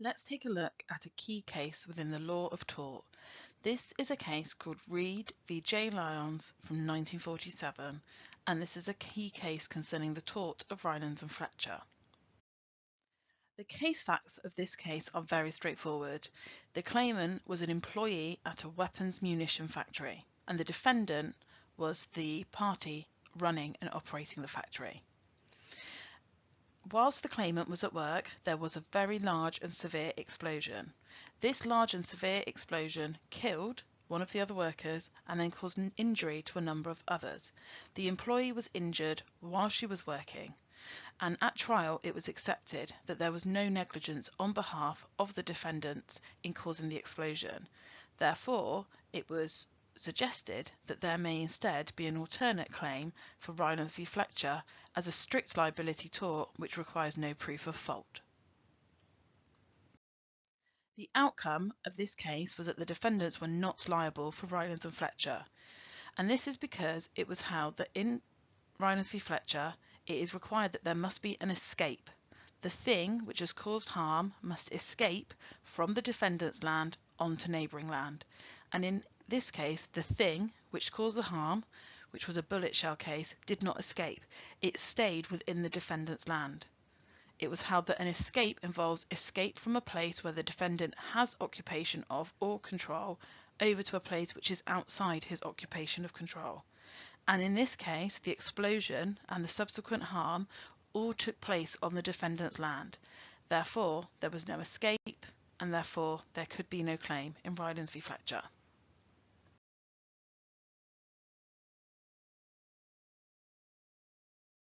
Let's take a look at a key case within the law of tort. This is a case called Reed v. J. Lyons from 1947, and this is a key case concerning the tort of Rylands and Fletcher. The case facts of this case are very straightforward. The claimant was an employee at a weapons munition factory, and the defendant was the party running and operating the factory. Whilst the claimant was at work, there was a very large and severe explosion. This large and severe explosion killed one of the other workers and then caused an injury to a number of others. The employee was injured while she was working, and at trial it was accepted that there was no negligence on behalf of the defendants in causing the explosion. Therefore, it was suggested that there may instead be an alternate claim for Rylands v. Fletcher as a strict liability tort which requires no proof of fault. The outcome of this case was that the defendants were not liable for Rylands and Fletcher, and this is because it was held that in Rylands v. Fletcher it is required that there must be an escape. The thing which has caused harm must escape from the defendant's land onto neighbouring land, and in this case the thing which caused the harm, which was a bullet shell case, did not escape. It stayed within the defendant's land. It was held that an escape involves escape from a place where the defendant has occupation of or control over to a place which is outside his occupation of control. And in this case, the explosion and the subsequent harm all took place on the defendant's land. Therefore, there was no escape, and therefore there could be no claim in Rylands v. Fletcher.